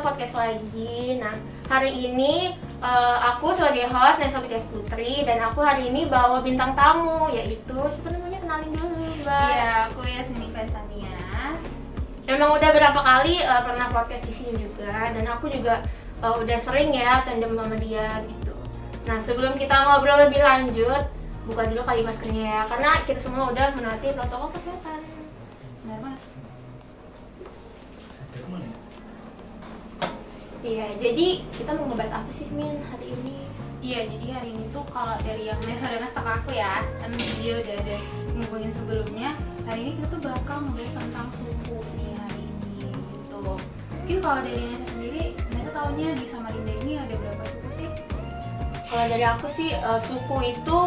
podcast lagi. Nah, hari ini aku sebagai host Nesa BTS Putri dan aku hari ini bawa bintang tamu yaitu siapa namanya, kenalin dulu Mbak. Iya, aku Yasmini Vestania. Memang udah berapa kali pernah podcast di sini juga dan aku juga udah sering ya tandem sama dia gitu. Nah, sebelum kita ngobrol lebih lanjut, buka dulu kali maskernya ya, karena kita semua udah menaati protokol kesehatan. Benar banget. Iya, jadi kita mau ngebahas apa sih Min hari ini? Iya, jadi hari ini tuh kalau dari yang Nesa udah ngasih tau aku ya, kan dia udah ada ngubungin sebelumnya. Hari ini kita tuh bakal ngebahas tentang suku nih hari ini gitu. Mungkin kalau dari Nesa sendiri, Nesa taunya di Samarinda ini ada berapa suku sih? Kalau dari aku sih suku itu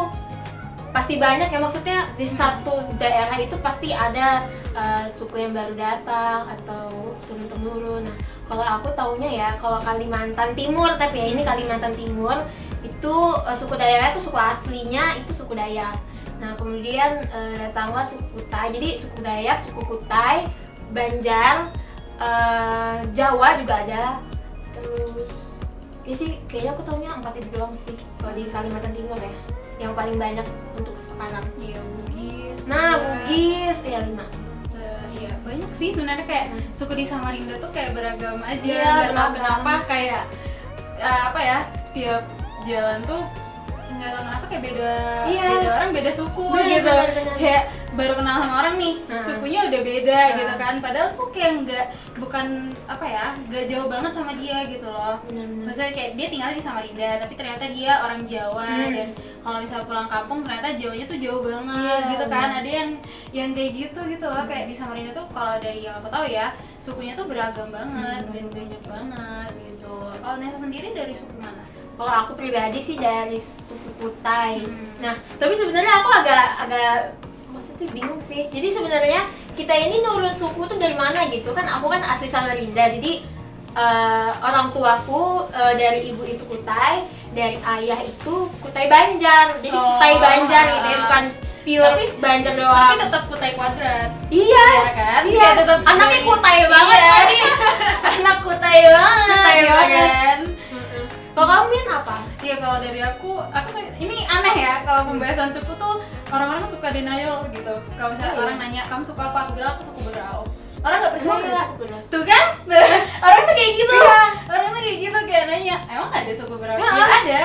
pasti banyak ya, maksudnya di satu daerah itu pasti ada suku yang baru datang atau turun-temurun. Nah, kalau aku taunya ya, kalau Kalimantan Timur, tapi ya ini Kalimantan Timur itu suku daerah itu suku aslinya itu suku Dayak. Nah, kemudian datanglah suku Kutai. Jadi suku Dayak, suku Kutai, Banjar, Jawa juga ada. Terus ya sih, kayaknya aku taunya 4 itu doang sih kalau di Kalimantan Timur ya, yang paling banyak untuk sekarang. Iya, Bugis. Nah, juga. Bugis ya 5. Iya, banyak sih sebenarnya kayak suku di Samarinda tuh kayak beragam aja. Iya, Nggak tahu beragam. kenapa kayak apa ya, setiap jalan tuh nggak tahu kenapa kayak beda, Iya. beda orang beda suku Bener, gitu. bener. Kayak baru kenal sama orang nih, sukunya udah beda gitu kan. Padahal tuh kayak bukan apa ya, nggak jauh banget sama dia gitu loh. Bener. Maksudnya kayak dia tinggal di Samarinda, tapi ternyata dia orang Jawa dan kalau misalnya pulang kampung ternyata Jawanya tuh jauh banget Iya, gitu kan. bener. Ada yang kayak gitu loh, kayak di Samarinda tuh kalau dari yang aku tahu ya, sukunya tuh beragam banget dan banyak banget gitu. Kalau Nesa sendiri dari suku mana? Kalau aku pribadi sih dari suku Kutai. Nah, tapi sebenarnya aku agak maksudnya bingung sih. Jadi sebenarnya kita ini nurun suku tuh dari mana gitu kan? Aku kan asli Samarinda. Jadi orang tuaku dari ibu itu Kutai, dari ayah itu Kutai Banjar. Jadi Kutai Banjar gitu ya, bukan pure Banjar doang. Tapi tetap Kutai Kuadrat. Iya, Iya kan? Iya, Kayak tetap anaknya dari- Kutai banget Iya. tadi. Anak Kutai banget Kutai gitu banget. kan. Kalau kamu Min apa? Iya, kalau dari aku ini aneh ya, kalau pembahasan suku tuh orang-orang suka denial gitu. Kalau misalnya Oh, iya. orang nanya, kamu suka apa? Aku bilang aku suku Berau. Orang nggak Emang ada percaya. suku benar? Tuh kan? Orang tuh kayak gitu. Orang tuh kayak gitu, kayak nanya, emang ada suku Berau? Ya, Ya ada.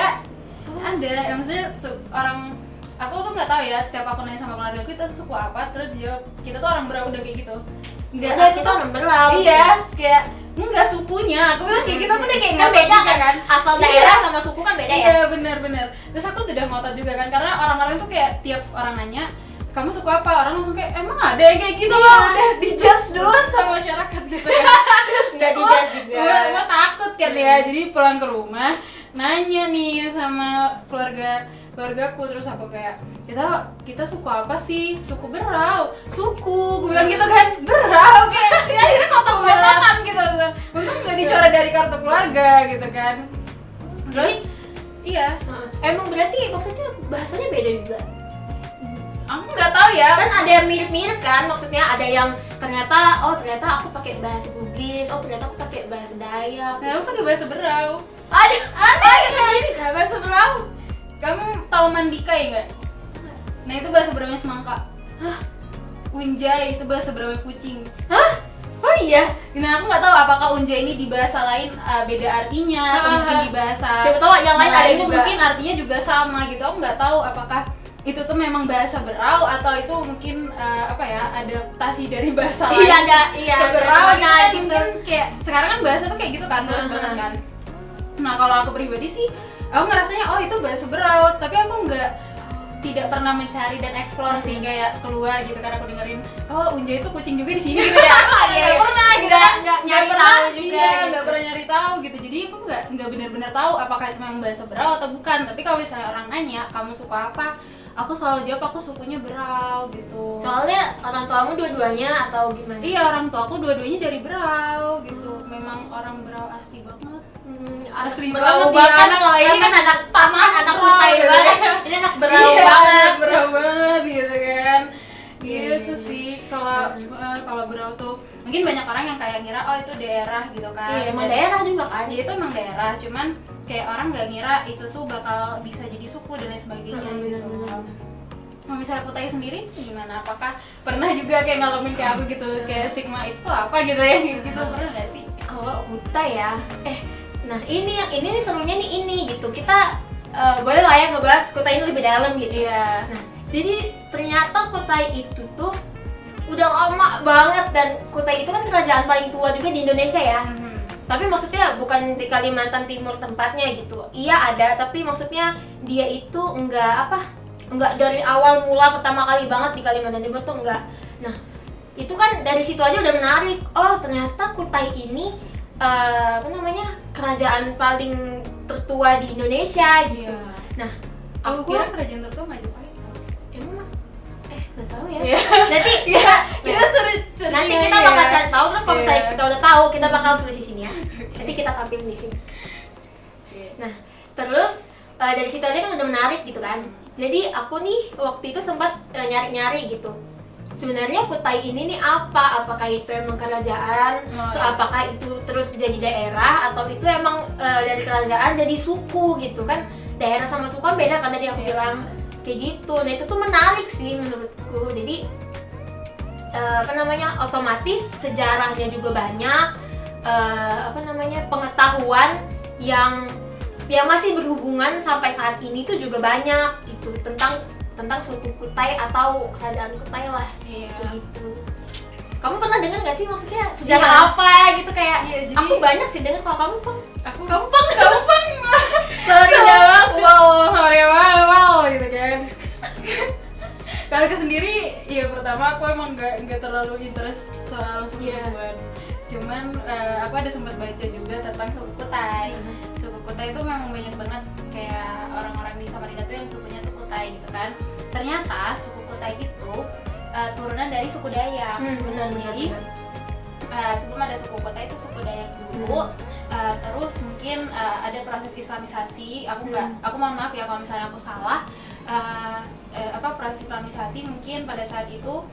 Ada. Yang maksudnya orang, aku tuh nggak tahu ya, setiap aku nanya sama keluarga aku itu suku apa, terus dia jawab, kita tuh orang Berau, udah kayak gitu. Enggak, Aku kita tuh- orang Berau. Iya, kayak enggak sukunya. Aku bilang kayak gitu, aku udah kayak Kan ngotot beda juga kan? Asal Iya. daerah sama suku kan beda ya? Iya, benar-benar. Terus aku tuh udah ngotot juga kan, karena orang-orang tuh kayak tiap orang nanya, kamu suku apa? Orang langsung kayak, emang ada yang kayak gitu loh. Udah dijudge duluan sama masyarakat gitu kan. Terus Nggak dijudge juga. Gua takut kan ya. Jadi pulang ke rumah nanya nih sama keluargaku, terus aku kayak, kita suku apa sih? Suku Berau. Suku, gue bilang gitu kan. Berau, kayak akhirnya kotak-kotakan gitu. Untung nggak dicoret dari kartu keluarga gitu kan. Terus iya, Emang berarti maksudnya bahasanya beda juga? aku nggak tahu ya. Kan ada yang mirip-mirip kan, maksudnya ada yang ternyata aku pakai bahasa Bugis, ternyata aku pakai bahasa Dayak. Nah, aku pakai bahasa Berau. Ada bahasa Berau. Kamu tahu Mandikai nggak? Nah, itu bahasa Beraunya semangka. Hah? Unjai itu bahasa Beraunya kucing. Hah? Oh iya. Nah, aku nggak tahu apakah unjai ini di bahasa lain beda artinya atau mungkin di bahasa Siapa tahu yang lain ada Melayu juga. mungkin artinya juga sama gitu. Aku nggak tahu apakah itu tuh memang bahasa Berau atau itu mungkin apa ya, adaptasi dari bahasa lain. Iya, Ke Berau gitu kan, gitu. mungkin kayak sekarang kan bahasa tuh kayak gitu kan, luas banget kan. Nah, kalau aku pribadi sih, aku ngerasanya oh itu bahasa Berau, tapi aku tidak pernah mencari dan explore sih, kayak keluar gitu kan aku dengerin oh unjai itu kucing juga di sini gitu ya. Nggak pernah gitu, Nggak nyari tahu juga iya, gitu. nggak pernah nyari tahu gitu. Jadi aku nggak benar-benar tahu apakah itu memang bahasa Berau atau bukan. Tapi kalau misalnya orang nanya kamu suka apa, aku selalu jawab aku sukunya Berau gitu. Soalnya orang tuamu dua-duanya atau gimana? Iya, orang tua aku dua-duanya dari Berau gitu. Memang orang Berau asli banget. Asli Berau banget, banget ya, anak- kalau ini kan anak paman, anak Berau Kutai gitu. banget. Ini anak Berau Iya, banget. Berau banget gitu kan. Gitu Iya. sih. kalau Berau tuh mungkin banyak orang yang kayak ngira oh itu daerah gitu kan. Iya, emang daerah juga kan. Ya itu emang daerah, cuman kayak orang nggak ngira itu tuh bakal bisa jadi suku dan lain sebagainya gitu. Kalau misalnya Kutai sendiri gimana? Apakah pernah juga kayak ngalamin kayak aku gitu, kayak stigma itu tuh apa gitu ya gitu, pernah nggak sih? Kalau Kutai ya, nah ini nih serunya nih ini gitu. Kita boleh lah ya ngebahas Kutai ini lebih dalam gitu. Iya. Nah, jadi ternyata Kutai itu tuh udah lama banget, dan Kutai itu kan kerajaan paling tua juga di Indonesia ya. Tapi maksudnya bukan di Kalimantan Timur tempatnya gitu. Iya ada, tapi maksudnya dia itu enggak dari awal mula pertama kali banget di Kalimantan Timur tuh enggak. Nah, itu kan dari situ aja udah menarik. Oh, ternyata Kutai ini kerajaan paling tertua di Indonesia gitu. Iya. Nah, Aku kira kerajaan tertua Majapahit. emang nggak tahu ya. Iya. Nanti Kita seru nanti kita bakal cari tahu, terus kalau misalnya Iya. kita udah tahu, kita bakal tulis di sini ya. Nanti kita tampilin di sini. Nah, terus dari situ aja kan udah menarik gitu kan. Jadi aku nih waktu itu sempat nyari-nyari gitu. Sebenarnya Kutai ini nih apa? Apakah itu emang kerajaan? Atau apakah itu terus jadi daerah? Atau itu emang dari kerajaan jadi suku gitu kan? Daerah sama suku kan beda kan tadi aku bilang kayak gitu. Nah itu tuh menarik sih menurutku. Jadi otomatis sejarahnya juga banyak. Pengetahuan yang masih berhubungan sampai saat ini tuh juga banyak itu tentang suku Kutai atau kerajaan Kutai lah. Iya. Gitu. Kamu pernah dengar nggak sih maksudnya sejarah Iya. apa gitu kayak? Iya, jadi aku banyak sih dengar. Kalau kamu Pang? Aku Gampang. wow gitu kan. Kalau aku sendiri, ya pertama aku emang nggak terlalu interest soal suku-sukuan. Cuman aku ada sempat baca juga tentang suku Kutai. Suku Kutai itu memang banyak banget kayak orang-orang di Samarinda tuh yang sukunya tuh Kutai gitu kan. Ternyata suku Kutai itu turunan dari suku Dayak. Benar. Jadi sebelum ada suku Kutai itu suku Dayak dulu. Terus mungkin ada proses Islamisasi. Aku mohon maaf ya kalau misalnya aku salah. Proses Islamisasi mungkin pada saat itu.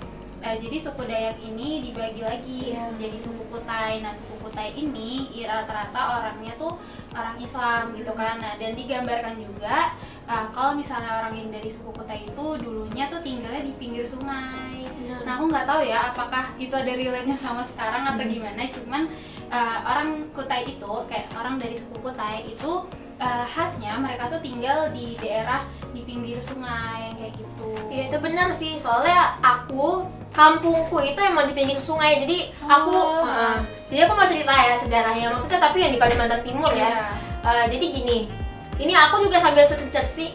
Jadi suku Dayak ini dibagi lagi jadi suku Kutai. Nah suku Kutai ini rata-rata orangnya tuh orang Islam gitu kan. Nah dan digambarkan juga kalau misalnya orang yang dari suku Kutai itu dulunya tuh tinggalnya di pinggir sungai. Nah aku nggak tahu ya apakah itu ada relate-nya sama sekarang atau gimana. Cuman orang Kutai itu kayak orang dari suku Kutai itu khasnya mereka tuh tinggal di daerah di pinggir sungai kayak gitu. Iya itu benar sih, soalnya kampungku itu emang di pinggir sungai. Jadi aku mau cerita ya sejarahnya, maksudnya tapi yang di Kalimantan Timur ya. Jadi gini, ini aku juga sambil searching,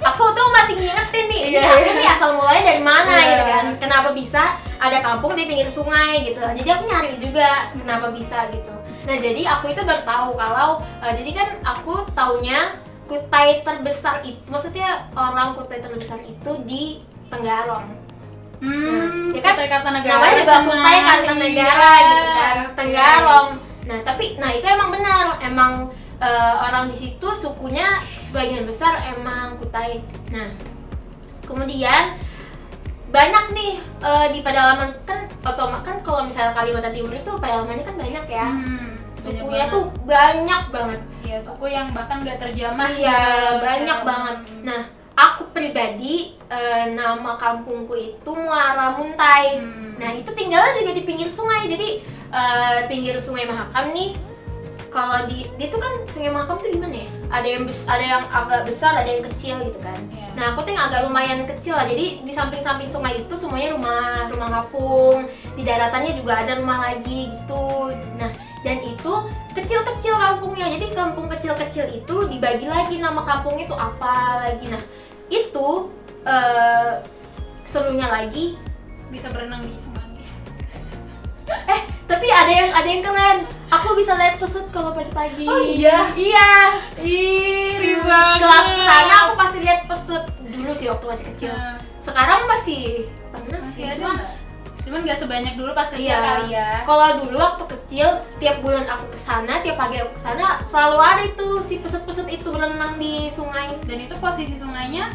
aku tuh masih ngingetin nih, aku nih asal mulanya dari mana gitu kan, kenapa bisa ada kampung di pinggir sungai gitu. Jadi aku nyari juga kenapa bisa gitu. Nah jadi aku itu baru tahu kalau jadi kan aku taunya Kutai terbesar itu, maksudnya orang Kutai terbesar itu di Tenggarong. Ya kan Kutai Kartanegara. Namanya juga Kutai Kartanegara gitu kan, Tenggarong. Nah itu emang benar, emang orang di situ sukunya sebagian besar emang Kutai. Nah kemudian banyak nih di pedalaman kan kalau misalnya Kalimantan Timur itu pedalamannya kan banyak ya. Sukunya tuh banyak banget. Iya, suku yang bahkan nggak terjamah. Iya, banyak banget. Nah, aku pribadi nama kampungku itu Muara Muntai. Nah, itu tinggalnya juga di pinggir sungai. Jadi pinggir Sungai Mahakam nih. Kalau dia tuh kan Sungai Mahakam tuh gimana ya? Ada yang agak besar, ada yang kecil gitu kan. Iya. Nah, aku tuh yang agak lumayan kecil lah. Jadi di samping-samping sungai itu semuanya rumah kampung. Di daratannya juga ada rumah lagi gitu. Nah, dan itu kecil-kecil kampungnya. Jadi kampung kecil-kecil itu dibagi lagi nama kampung itu apa lagi. Nah, itu serunya lagi Bisa berenang di sungai. tapi ada yang keren. Aku bisa lihat pesut kalau pagi-pagi. Oh iya? Iya. Riba. Kalau ke sana aku pasti lihat pesut dulu sih waktu masih kecil. Sekarang masih pernah sih. Cuman nggak sebanyak dulu pas kecil kali ya. Kalau dulu waktu kecil tiap bulan aku kesana, tiap pagi aku kesana selalu ada itu si pesut-pesut itu berenang di sungai. Dan itu posisi sungainya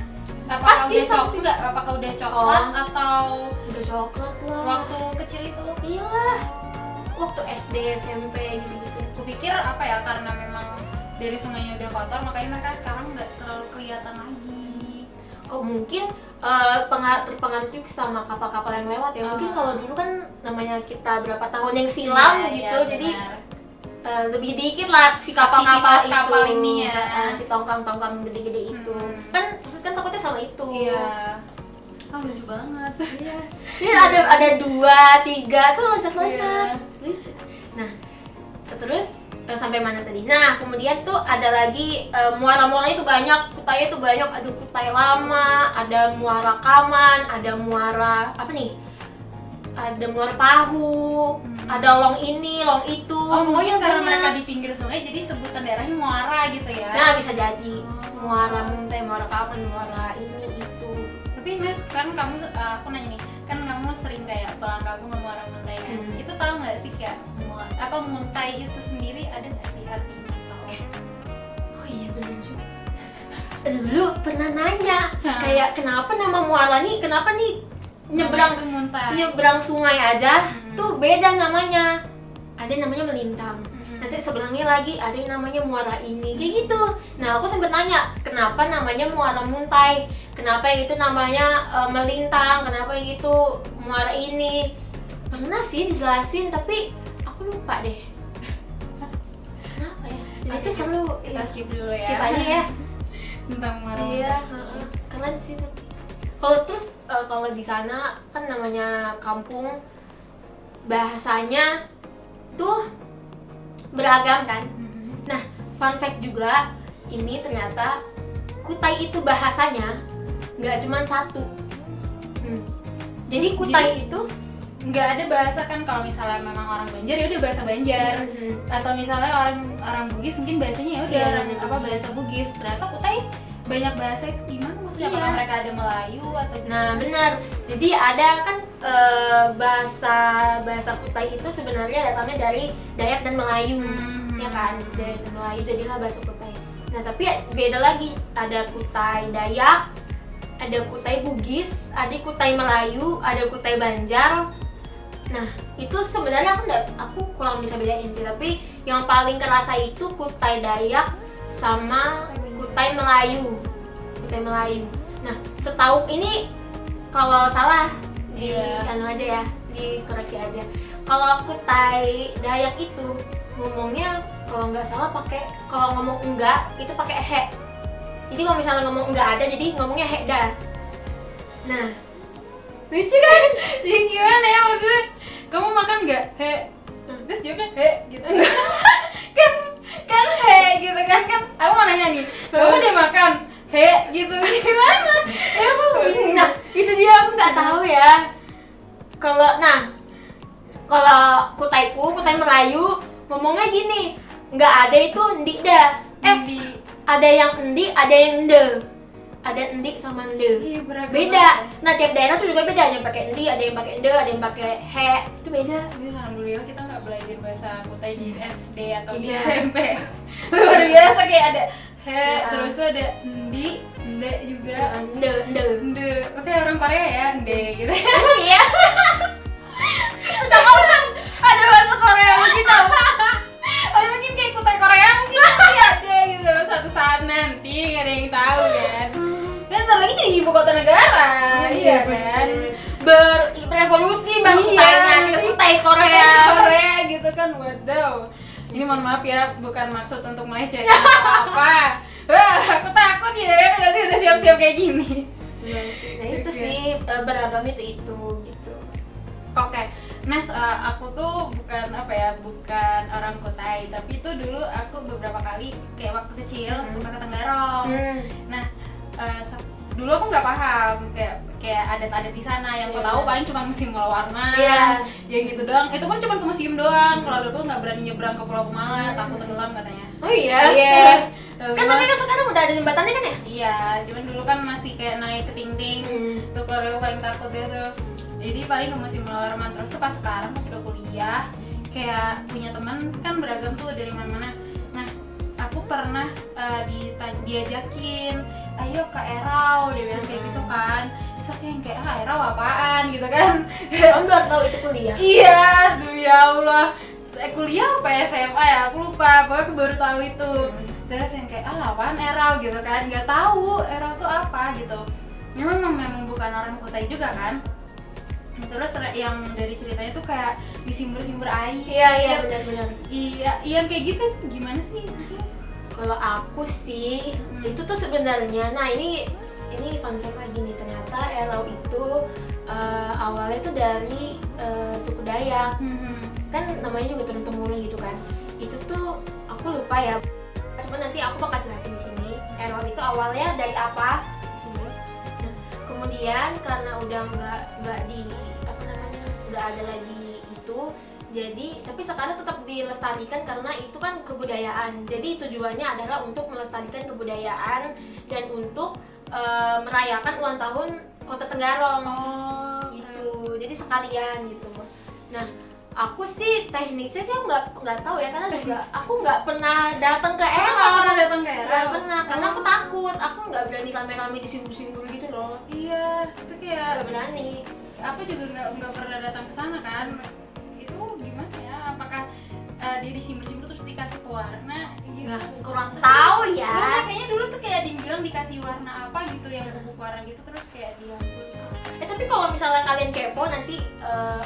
Apakah Pasti udah sampai- coklat? Enggak, apakah udah coklat Oh. atau Udah coklat lah. waktu kecil itu? Iyalah. Waktu SD, SMP gitu-gitu. Kupikir apa ya, karena memang dari sungainya udah kotor makanya mereka sekarang nggak terlalu kelihatan lagi. Kok mungkin terpengaruh juga sama kapal-kapal yang lewat ya. Mungkin Ah. kalau dulu kan namanya kita berapa tahun yang silam Iya, gitu, iya, jadi benar. lebih dikit lah si kapal-kapal Aktivitas itu. kapal ini ya. Si tongkang-tongkang gede-gede itu. Hmm. Terus kan takutnya sama itu. Iya. Lucu banget. Iya. Ini ada 2, 3 tuh loncat-loncat. Iya. Lucu. Nah, terus sampai mana tadi? Nah, kemudian tuh ada lagi muara-muaranya tuh banyak, kutainya tuh banyak. Aduh, kutai lama, ada muara Kaman, ada muara apa nih? Ada muara Pahu, ada long ini, long itu. Oh, mungkin karena banyak. mereka di pinggir sungai jadi sebutan daerahnya muara gitu ya. Nah, bisa jadi Oh. muara Muntai, muara Kaman, muara ini itu. Tapi Nes, kan kamu, aku nanya nih, kan kamu sering kayak pulang kampung ke Muara Muntai kan? Hmm. Itu tahu nggak sih kayak Muntai itu sendiri ada nggak sih artinya? Tahu? Oh iya bener juga. Dulu pernah nanya kayak kenapa nama muara nih, kenapa nih Namanya tuh Muntai. nyebrang sungai aja Hmm. tuh beda namanya. Ada yang namanya Melintang. Hmm. Nanti sebelahnya lagi ada yang namanya muara ini kayak gitu. Nah aku sempet nanya kenapa namanya muara Muntai, kenapa yang itu namanya Melintang, kenapa yang itu muara ini. Pernah sih dijelasin tapi aku lupa deh. Kenapa ya? Jadi Oke, itu seru. Kita Iya. skip dulu ya. Skip aja ya. Tentang Muara Iya, Muntai. keren sih tapi. Kalau terus kalau di sana kan namanya kampung, bahasanya tuh beragam kan. Hmm. Nah, fun fact juga ini ternyata Kutai itu bahasanya nggak cuma satu. Jadi Kutai itu Nggak ada bahasa kan, kalau misalnya memang orang Banjar ya udah bahasa Banjar, atau misalnya orang Bugis mungkin bahasanya ya udah Iya, apa bahasa Bugis. Ternyata Kutai banyak bahasa itu gimana maksudnya? Iya. Apakah mereka ada Melayu atau Nah benar, jadi ada kan bahasa Kutai itu sebenarnya datangnya dari Dayak dan Melayu, ya kan, Dayak dan Melayu jadilah bahasa Kutai. Nah tapi beda lagi, ada Kutai Dayak, ada Kutai Bugis, ada Kutai Melayu, ada Kutai Banjar. Nah itu sebenarnya aku kurang bisa bedain sih, tapi yang paling kerasa itu Kutai Dayak sama Kutai Melayu. Kutai Melayu. Nah, setahu ini kalau salah di Iya. anu aja ya, dikoreksi aja. Kalau Kutai Dayak itu ngomongnya kalau nggak salah kalau ngomong enggak itu pakai he. Jadi kalau misalnya ngomong enggak ada jadi ngomongnya he dah. Nah, lucu kan? ya gimana ya maksudnya? Kamu makan nggak? He. Terus jawabnya he gitu. kan he gitu kan aku mau nanya nih, kamu udah makan? He gitu gimana? Ya aku bingung. Nah, itu dia aku nggak tahu ya. Kalau Kutai Melayu ngomongnya gini, nggak ada itu endi dah. Di Ada yang endi, ada yang ende. Ada endi sama ende. iya, beragam Beda. banget. Nah, tiap daerah tuh juga beda. Ada yang pakai endi, ada yang pakai ende, ada yang pakai he. Itu beda. Tapi alhamdulillah kita nggak belajar bahasa Kutai di SD atau di Iya. SMP. Luar biasa kayak ada he, Iya. terus tuh ada endi, ende juga. Ende, ende. Ende, oke orang Korea ya, ende gitu. Iya. Sudah orang ada bahasa Korea begitu. Oh mungkin kayak Kutai Korea mungkin nanti ada gitu suatu saat nanti, nggak ada yang tahu kan. Dan ntar lagi jadi ibu kota negara, iya kan. Berevolusi baru Iya. Kutainya ke Kutai Korea. Korea gitu kan, wadaw. Ini mohon maaf ya, bukan maksud untuk melecehkan atau apa. Wah, aku takut ya, nanti udah siap-siap kayak gini. Nah itu sih beragamnya tuh itu gitu. Oke, Nes, aku tuh bukan bukan orang Kutai, tapi itu dulu aku beberapa kali kayak waktu kecil suka ke Tenggarong. Nah, dulu aku nggak paham kayak adat-adat di sana, yang aku Iya. tahu paling cuma musim warna, Iya. ya gitu doang. Itu pun cuma ke museum doang. Kalau aku nggak berani nyebrang ke Pulau Kumala, takut tenggelam katanya. Oh iya. Iya. Kan tapi kan sekarang udah ada jembatannya kan ya? Iya, cuman dulu kan masih kayak naik ke ting-ting. Tuh keluarga aku paling takut ya tuh. Jadi paling ke musim Warman. Terus tuh pas sekarang pas udah kuliah, kayak punya teman kan beragam tuh dari mana-mana. Nah, aku pernah diajakin ayo ke Erau, dia bilang kayak gitu kan. Terus aku yang kayak Erau apaan gitu kan. Kamu baru tahu itu kuliah? Iya, demi Allah. Kuliah apa SMA ya, aku lupa, pokoknya aku baru tahu itu. Terus yang kayak apaan Erau gitu kan, nggak tahu Erau tuh apa gitu. Memang bukan orang Kutai juga kan. Terus yang dari ceritanya tuh kayak disimbur-simbur air. Iya benar-benar. Iya, yang kayak gitu gimana sih? Kalau aku sih itu tuh sebenarnya, nah ini fun fact lagi nih, ternyata Erau itu awalnya tuh dari suku Dayak. Kan namanya juga turun temurun gitu kan. Itu tuh aku lupa ya. Cuma nanti aku bakal jelasin di sini. Erau itu awalnya dari apa? Di sini. Nah, kemudian karena udah nggak di apa namanya, nggak ada lagi itu. Jadi tapi sekarang tetap dilestarikan karena itu kan kebudayaan. Jadi tujuannya adalah untuk melestarikan kebudayaan dan untuk merayakan ulang tahun Kota Tenggarong. Gitu. Jadi sekalian gitu. Nah, aku sih teknisnya sih nggak tahu ya, karena juga aku nggak pernah datang ke Erau. Nggak pernah, karena aku takut. Aku nggak berani rame-rame disimbur-simbur gitu loh. Iya, itu kayak Nggak berani. aku juga nggak pernah datang ke sana kan. Itu gimana ya? Apakah dia disimbur-simbur terus dikasih warna gitu? Nggak, kurang tahu ya. Nah, kayaknya dulu tuh kayak dibilang dikasih warna apa gitu, yang bubuk warna gitu, terus kayak diampun. Tapi kalau misalnya kalian kepo nanti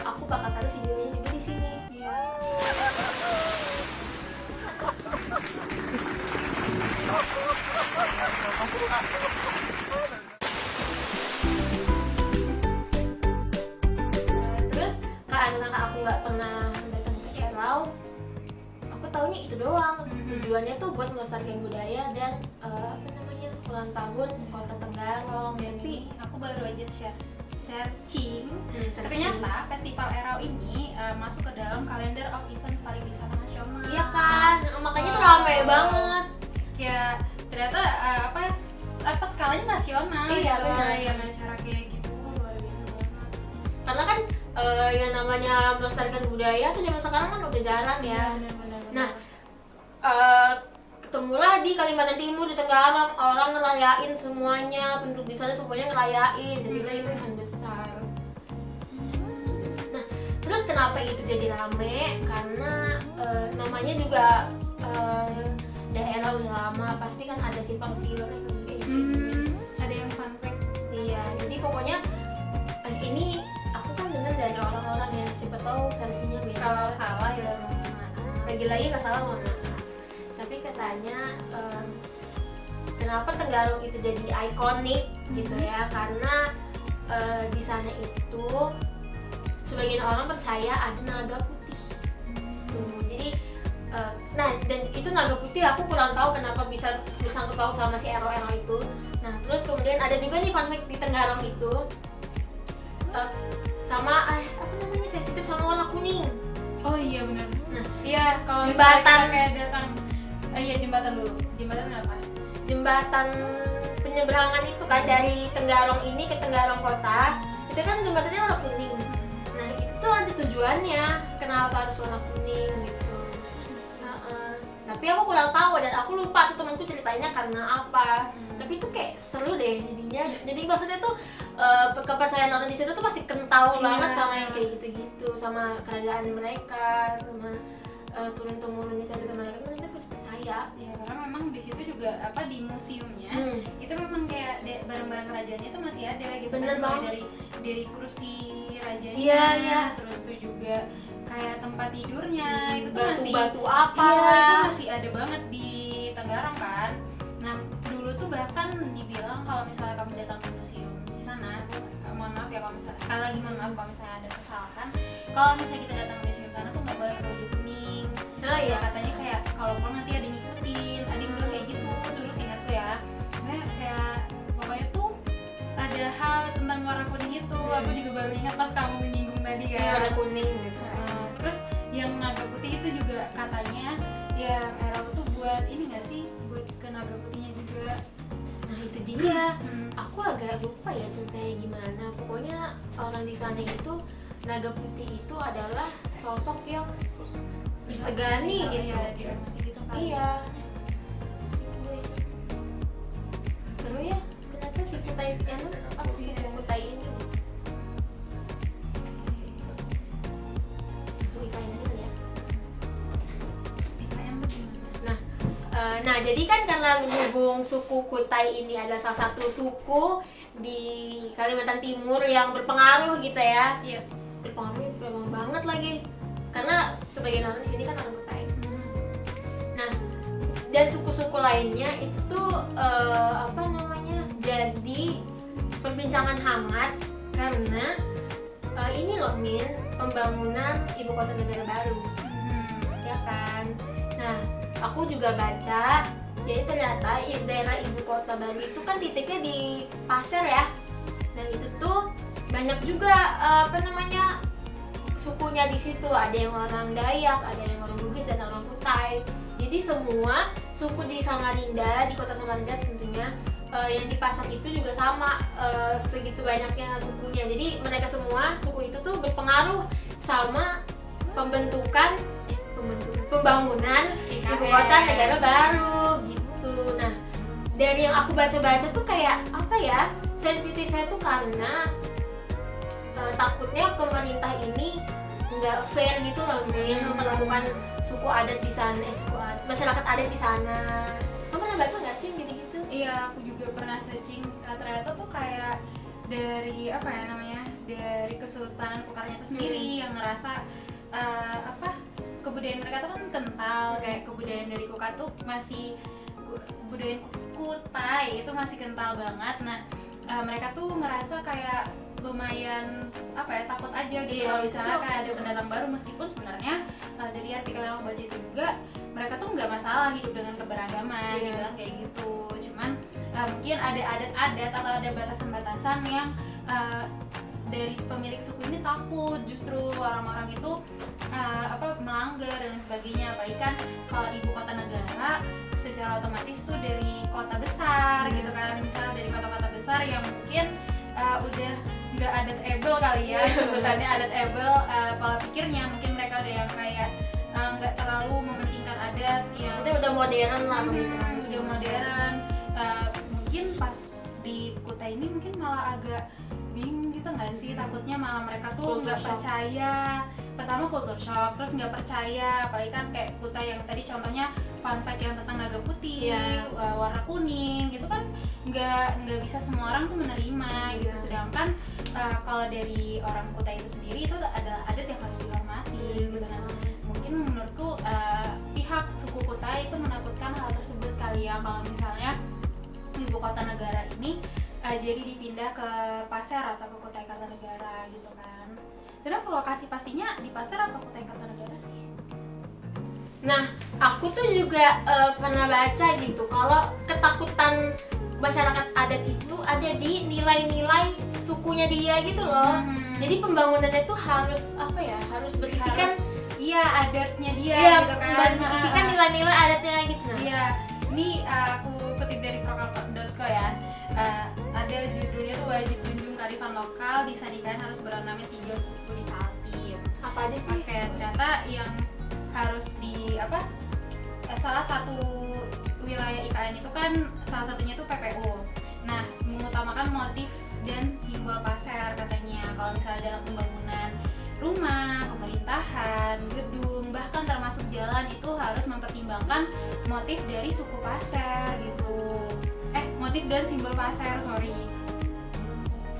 aku bakal taruh videonya juga di sini. Iya. Terus karena aku nggak pernah datang ke Erau, aku taunya itu doang. Tujuannya tuh buat melestarikan budaya dan apa namanya, ulang tahun Kota Tenggarong. Tapi aku baru aja searching. Searching. Ternyata Festival Erau ini masuk ke dalam Calendar of Events Pariwisata Nasional. Iya kan, makanya tuh rame banget. Kayak ternyata apa skalanya nasional. Iya, gitu. benar. Yang acara kayak gitu luar biasa banget. Karena kan yang namanya melestarikan budaya tuh zaman sekarang kan udah jarang ya. Benar. Nah, ketemulah di Kalimantan Timur, di Tenggarong, orang ngerayain semuanya, penduduk di sana semuanya ngerayain, jadilah itu event besar. Nah, terus kenapa itu jadi rame? Karena namanya juga daerah udah lama, pasti kan ada simpang siurnya kayak gitu. Ada yang fun fact. Iya, jadi pokoknya ini aku kan dengar dari orang-orang ya, siapa tahu versinya beda. Kalau salah ya Lagi-lagi nggak salah, mohon maaf. Tapi katanya kenapa Tenggarong itu jadi ikonik gitu ya, karena di sana itu sebagian orang percaya ada naga putih. Tuh, jadi nah, dan itu naga putih aku kurang tahu kenapa bisa bersangkut paut sama si Erau itu. Nah, terus kemudian ada juga nih fun fact di Tenggarong itu sama apa namanya, sensitif sama warna kuning. Oh iya benar. Nah, Iya, kalau jembatan. misalnya kita kayak datang iya jembatan dulu. Jembatan apa? Jembatan penyeberangan itu kan dari Tenggarong ini ke Tenggarong kota, itu kan jembatannya warna kuning. Nah, itu tuh ada tujuannya kenapa harus warna kuning gitu. Tapi aku kurang tahu dan aku lupa tuh temanku ceritainnya karena apa. Tapi itu kayak seru deh jadinya. Jadi maksudnya tuh kepercayaan orang di situ tuh pasti kental banget sama yang kayak gitu-gitu, sama kerajaan mereka, sama turun temurun di situ mereka pasti percaya. Ya karena memang di situ juga apa di museumnya itu memang kayak barang-barang kerajaannya itu masih ada gitu. Bener kan, banget. dari kursi rajanya. Iya. Terus tuh juga kayak tempat tidurnya itu tuh masih batu apa iya, lah. itu masih ada banget di Tenggarong kan. Nah dulu tuh bahkan dibilang kalau misalnya kamu datang ke museum di sana, mohon maaf ya kalau misalnya sekali lagi mohon maaf kalau misalnya ada kesalahan, kalau misalnya kita datang ke museum sana tuh nggak boleh pakai baju kuning. Oh iya, Katanya kayak kalau pulang nanti ada yang ngikutin, ada yang bilang kayak gitu dulu seingatku ya. Kayak pokoknya tuh ada hal tentang warna kuning itu. Aku juga baru ingat pas kamu menyinggung tadi iya, kan. warna kuning gitu. Terus yang naga putih itu juga katanya yang Erau tuh buat ini nggak sih, buat ke naga putihnya juga. Nah itu dia, aku agak lupa ya ceritanya gimana. Pokoknya orang di sana itu naga putih itu adalah sosok yang disegani gitu. Iya, dihormati gitu kan. Iya. Seru ya, ternyata si Kutai apa sih Kutai ini. Suku IKN ini kali ya. IKN tuh gimana? Nah, jadi kan karena berhubung suku Kutai ini adalah salah satu suku di Kalimantan Timur yang berpengaruh gitu ya. Yes. Berpengaruh memang banget lagi. Karena sebagian orang di sini kan orang Kutai. Nah, dan suku-suku lainnya itu tuh apa namanya? Jadi perbincangan hangat karena ini loh Min, pembangunan ibu kota negara baru. Ya kan? Nah, aku juga baca, jadi ternyata daerah ibu kota baru itu kan titiknya di Pasir ya. Dan itu tuh banyak juga apa namanya sukunya di situ. Ada yang orang Dayak, ada yang orang Bugis dan orang Kutai. Jadi semua suku di Samarinda, di kota Samarinda tentunya yang di Pasir itu juga sama segitu banyaknya sukunya. Jadi mereka semua suku itu tuh berpengaruh sama pembangunan ibu kota negara baru gitu. Nah, dari yang aku baca-baca tuh kayak apa ya, sensitifnya tuh karena takutnya pemerintah ini nggak fair gitu loh memperlakukan suku adat di sana, masyarakat adat di sana. Kamu pernah baca nggak sih gitu-gitu? Iya, aku juga pernah searching. Ternyata tuh kayak dari apa ya namanya, dari Kesultanan Kukarnya itu sendiri yang ngerasa kebudayaan mereka tuh kan kental, kayak kebudayaan dari Kukar tuh masih kebudayaan Kutai itu masih kental banget. Nah, mereka tuh ngerasa kayak lumayan takut aja gitu kalau misalnya kayak ada pendatang baru, meskipun sebenarnya dari artikel yang aku baca itu juga mereka tuh nggak masalah hidup dengan keberagaman, dibilang kayak gitu. Cuman mungkin ada adat-adat atau ada batasan-batasan yang dari pemilik suku ini takut justru orang-orang itu melanggar dan sebagainya. Apalagi kan kalau ibu kota negara secara otomatis tuh dari kota besar gitu kan, misalnya dari kota-kota besar yang mungkin udah nggak adat able kali ya, sebutannya adat able, pola pikirnya mungkin mereka udah yang kayak nggak terlalu mementingkan adat yang Maksudnya udah modern lah, udah modern. Mungkin pas di Kutai ini mungkin malah agak bingung gitu nggak sih, takutnya malah mereka tuh nggak percaya. Pertama culture shock, terus nggak percaya, apalagi kan kayak Kutai yang tadi contohnya fun fact yang tentang naga putih, warna kuning gitu kan nggak bisa semua orang tuh menerima gitu. Sedangkan kalau dari orang Kutai itu sendiri itu adalah adat yang harus dihormati gitu. Nah, mungkin menurutku pihak suku Kutai itu menakutkan hal tersebut kali ya, kalau misalnya ibu kota negara ini jadi dipindah ke Pasir atau ke Kutai Kartanegara gitu kan. Jadi kalau lokasi pastinya di Pasir atau Kutai Kartanegara sih? Nah, aku tuh juga pernah baca gitu kalau ketakutan masyarakat adat itu ada di nilai-nilai sukunya dia gitu loh. Jadi pembangunannya tuh harus harus berisikan adatnya dia gitu kan. Berisikan nilai-nilai adatnya gitu. Iya, ini aku kutip dari prokal.co ya. Ada judulnya tuh wajib junjung kearifan lokal, disandingkan harus beronamnya 3 suku di Kaltim. Apa aja sih? Oke, ternyata yang harus salah satu wilayah IKN itu kan salah satunya tuh PPU. Nah, mengutamakan motif dan simbol Pasir katanya. Kalau misalnya dalam pembangunan rumah, pemerintahan, gedung, bahkan termasuk jalan itu harus mempertimbangkan motif dari suku Pasir gitu. Motif dan simbol Pasir, sorry.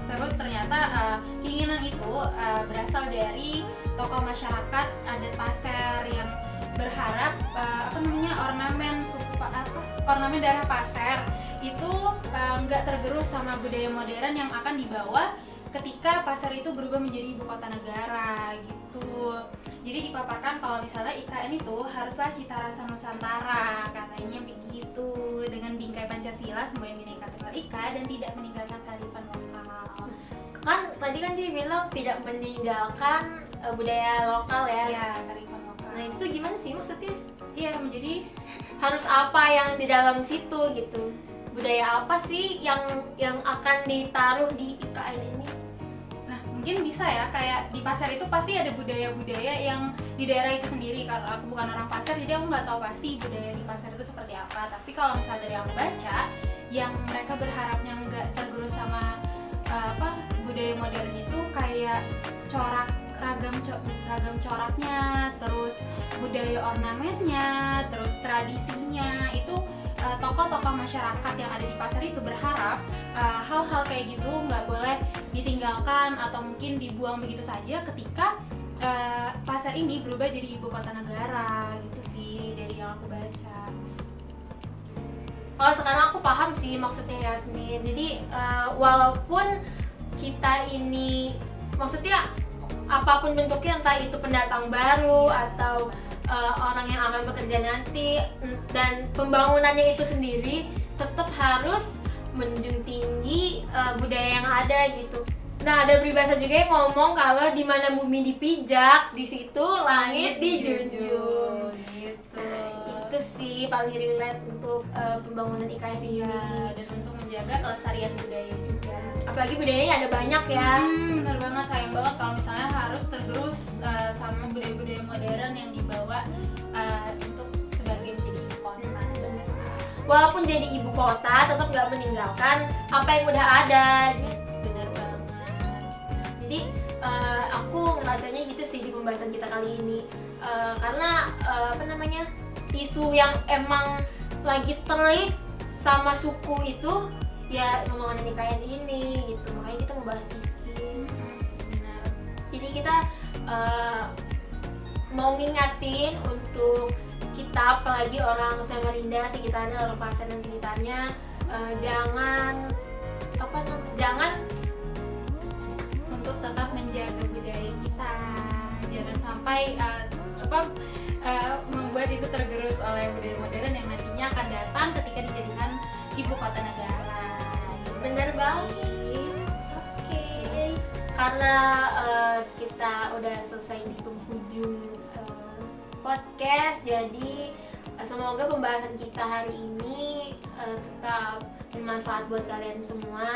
Terus ternyata keinginan itu berasal dari tokoh masyarakat adat Pasir yang berharap ornamen daerah Pasir itu nggak tergerus sama budaya modern yang akan dibawa ketika Pasir itu berubah menjadi ibu kota negara gitu. Jadi dipaparkan kalau misalnya IKN itu haruslah cita rasa Nusantara, katanya begitu, dengan bingkai Pancasila sebagai Bhinneka Tunggal Ika dan tidak meninggalkan kearifan lokal. Kan tadi kan dia bilang tidak meninggalkan budaya lokal ya. Iya, kearifan lokal. Nah, itu gimana sih maksudnya? Iya, menjadi Harus apa yang di dalam situ gitu? Budaya apa sih yang akan ditaruh di IKN ini? nah mungkin bisa ya, kayak di pasar itu pasti ada budaya-budaya yang di daerah itu sendiri. Karena aku bukan orang pasar, jadi aku nggak tahu pasti budaya di pasar itu seperti apa. Tapi kalau misalnya dari aku baca, yang mereka berharapnya nggak tergerus sama budaya modern itu kayak ragam coraknya, terus budaya ornamennya, terus tradisinya itu. Tokoh-tokoh masyarakat yang ada di pasar itu berharap hal-hal kayak gitu nggak boleh ditinggalkan atau mungkin dibuang begitu saja ketika pasar ini berubah jadi ibu kota negara. Gitu sih dari yang aku baca. Kalau sekarang aku paham sih maksudnya Yasmin. Jadi walaupun kita ini, maksudnya apapun bentuknya, entah itu pendatang baru atau orang yang akan bekerja nanti, dan pembangunannya itu sendiri tetap harus menjunjung tinggi budaya yang ada gitu. Nah, ada peribahasa juga yang ngomong kalau di mana bumi dipijak, di situ langit dijunjung. Gitu. Nah, itu sih paling relate untuk pembangunan IKN ini. Dan untuk menjaga kelestarian budaya juga. Apalagi budayanya ada banyak ya. Benar banget, sayang banget kalau misalnya harus tergerus sama budaya-budaya modern yang dibawa untuk sebagai menjadi ibu kota. Walaupun jadi ibu kota, tetap nggak meninggalkan apa yang udah ada. Benar banget. Jadi aku ngerasanya gitu sih di pembahasan kita kali ini. Karena isu yang emang lagi terik sama suku itu ya ngomongan IKN ini gitu, makanya kita mau bahas ini. Benar. Jadi kita mau ngingatin untuk kita, apalagi orang Samarinda sekitarnya, orang Pasar dan sekitarnya, jangan Untuk tetap menjaga budaya kita, jangan sampai membuat itu tergerus oleh budaya modern yang nantinya akan datang ketika dijadikan ibu kota negara. bener banget. Oke. Karena kita udah selesai di penghujung podcast, jadi semoga pembahasan kita hari ini tetap bermanfaat buat kalian semua.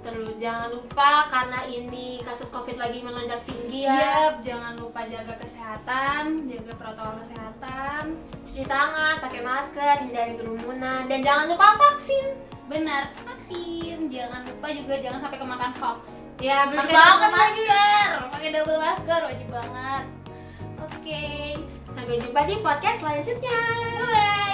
Terus jangan lupa, karena ini kasus COVID lagi melonjak tinggi ya. Jangan lupa jaga kesehatan, jaga protokol kesehatan. Cuci tangan, pakai masker, hindari kerumunan, dan jangan lupa vaksin. Benar, vaksin. Jangan lupa juga jangan sampai kemakan hoax. Ya, bener Pakai banget double lagi. masker, pakai double masker, wajib banget. Oke, Sampai jumpa di podcast selanjutnya. bye.